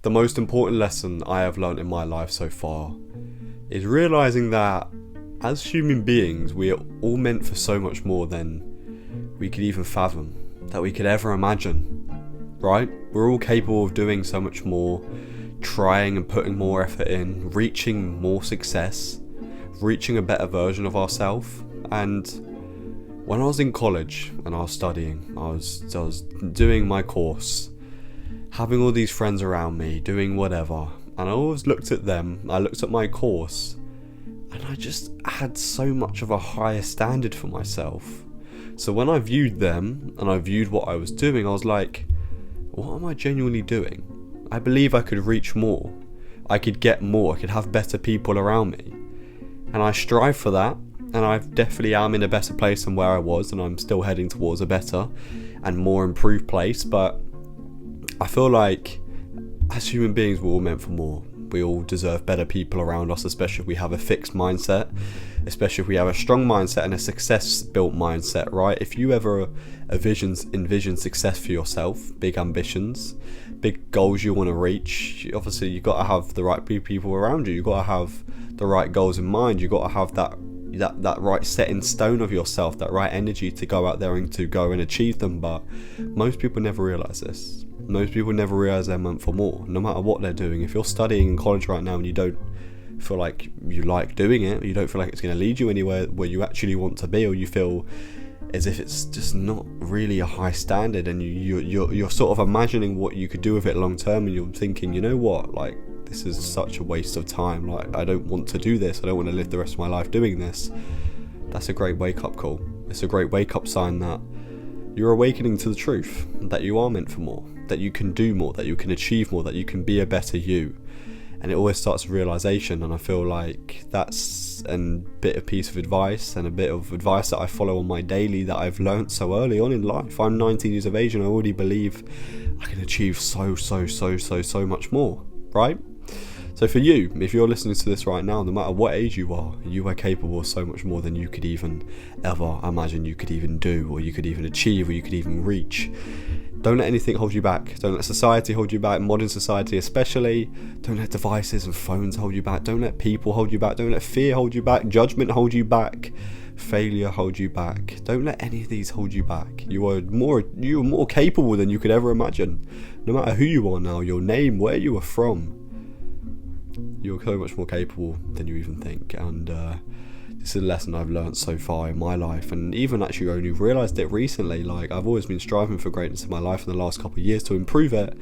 The most important lesson I have learnt in my life so far is realising that as human beings, we are all meant for so much more than we could even fathom, that we could ever imagine, right? We're all capable of doing so much more, trying and putting more effort in, reaching more success, reaching a better version of ourselves. And when I was in college and I was studying, I was doing my course, having all these friends around me, doing whatever, and I always looked at them, I looked at my course, and I just had so much of a higher standard for myself. So when I viewed them, and I viewed what I was doing, I was like, what am I genuinely doing? I believe I could reach more, I could get more, I could have better people around me, and I strive for that, and I definitely am in a better place than where I was, and I'm still heading towards a better and more improved place. But I feel like as human beings, we're all meant for more. We all deserve better people around us, especially if we have a fixed mindset, especially if we have a strong mindset and a success-built mindset, right? If you ever envision success for yourself, big ambitions, big goals you want to reach, obviously you've got to have the right people around you. You've got to have the right goals in mind. You've got to have that right set in stone of yourself, that right energy to go out there and to go and achieve them. But most people never realise this. Most people never realise they're meant for more, no matter what they're doing. If you're studying in college right now and you don't feel like you like doing it, you don't feel like it's going to lead you anywhere where you actually want to be, or you feel as if it's just not really a high standard, and you're sort of imagining what you could do with it long term, and you're thinking, you know what, like, this is such a waste of time, like, I don't want to do this, I don't want to live the rest of my life doing this. That's a great wake up call. It's a great wake up sign that you're awakening to the truth, that you are meant for more, that you can do more, that you can achieve more, that you can be a better you. And it always starts with realisation, and I feel like that's a bit of piece of advice, and a bit of advice that I follow on my daily, that I've learnt so early on in life. I'm 19 years of age and I already believe I can achieve so much more, right? So for you, if you're listening to this right now, no matter what age you are capable of so much more than you could even ever imagine you could even do, or you could even achieve, or you could even reach. Don't let anything hold you back. Don't let society hold you back, modern society especially. Don't let devices and phones hold you back. Don't let people hold you back. Don't let fear hold you back. Judgment hold you back. Failure hold you back. Don't let any of these hold you back. You are more capable than you could ever imagine. No matter who you are now, your name, where you are from, you're so much more capable than you even think. And this is a lesson I've learned so far in my life, and even actually only realised it recently. Like, I've always been striving for greatness in my life in the last couple of years to improve it,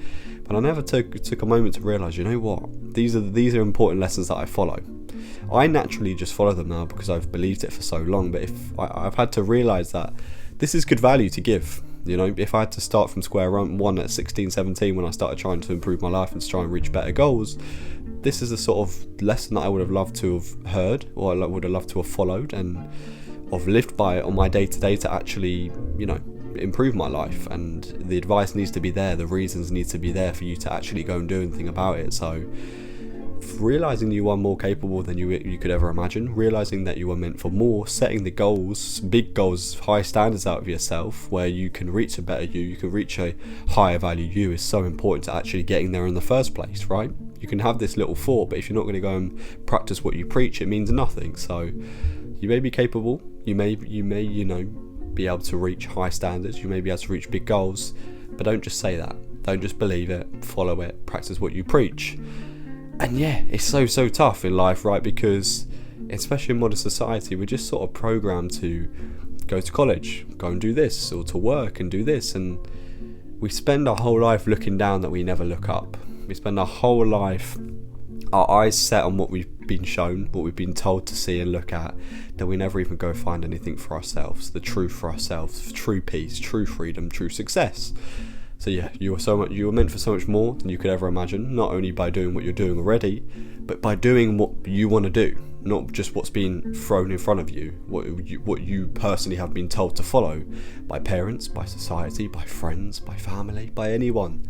but I never took a moment to realise, you know what, these are important lessons that I follow. I naturally just follow them now because I've believed it for so long, but if I've had to realise that this is good value to give. You know, if I had to start from square one at 16, 17 when I started trying to improve my life and to try and reach better goals, this is the sort of lesson that I would have loved to have heard, or I would have loved to have followed and have lived by it on my day-to-day to actually, you know, improve my life. And the advice needs to be there, the reasons need to be there for you to actually go and do anything about it. So realising you are more capable than you could ever imagine, realising that you are meant for more, setting the goals, big goals, high standards out of yourself where you can reach a better you can reach a higher value you, is so important to actually getting there in the first place, right? You can have this little thought, but if you're not going to go and practice what you preach, it means nothing. So you may be capable, you may be able to reach high standards, you may be able to reach big goals, but don't just say that. Don't just believe it, follow it, practice what you preach. And yeah, it's so tough in life, right? Because especially in modern society, we're just sort of programmed to go to college, go and do this, or to work and do this, and we spend our whole life looking down that we never look up. We spend our whole life, our eyes set on what we've been shown, what we've been told to see and look at, that we never even go find anything for ourselves, the truth for ourselves, true peace, true freedom, true success. So yeah, you were meant for so much more than you could ever imagine, not only by doing what you're doing already, but by doing what you want to do, not just what's been thrown in front of you, what you personally have been told to follow by parents, by society, by friends, by family, by anyone.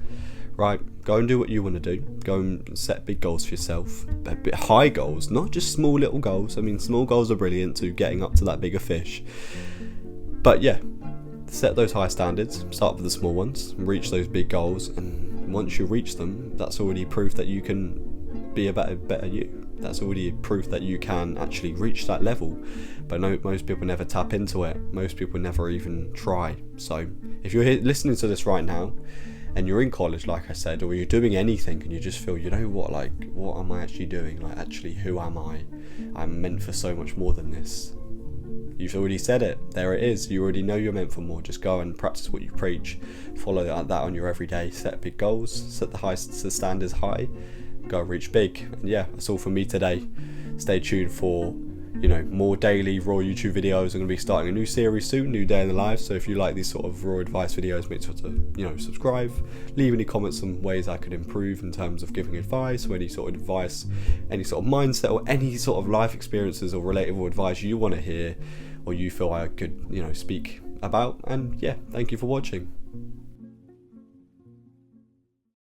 Right, go and do what you want to do. Go and set big goals for yourself, high goals, not just small little goals. I mean, small goals are brilliant to getting up to that bigger fish, but yeah, set those high standards, start with the small ones, reach those big goals, and once you reach them, that's already proof that you can be a better you. That's already proof that you can actually reach that level. But no, most people never tap into it. Most people never even try. So if you're listening to this right now and you're in college, like I said, or you're doing anything and you just feel, you know what, like, what am I actually doing? Like, actually, who am I? I'm meant for so much more than this. You've already said it. There it is. You already know you're meant for more. Just go and practice what you preach. Follow that on your everyday. Set big goals. Set the standards high. Go reach big. And yeah, that's all from me today. Stay tuned for, more daily raw YouTube videos. I'm going to be starting a new series soon, New Day in the Life. So if you like these sort of raw advice videos, make sure to, subscribe. Leave any comments on ways I could improve in terms of giving advice, or any sort of advice, any sort of mindset, or any sort of life experiences or relatable advice you want to hear, or you feel I could, speak about. And yeah, thank you for watching.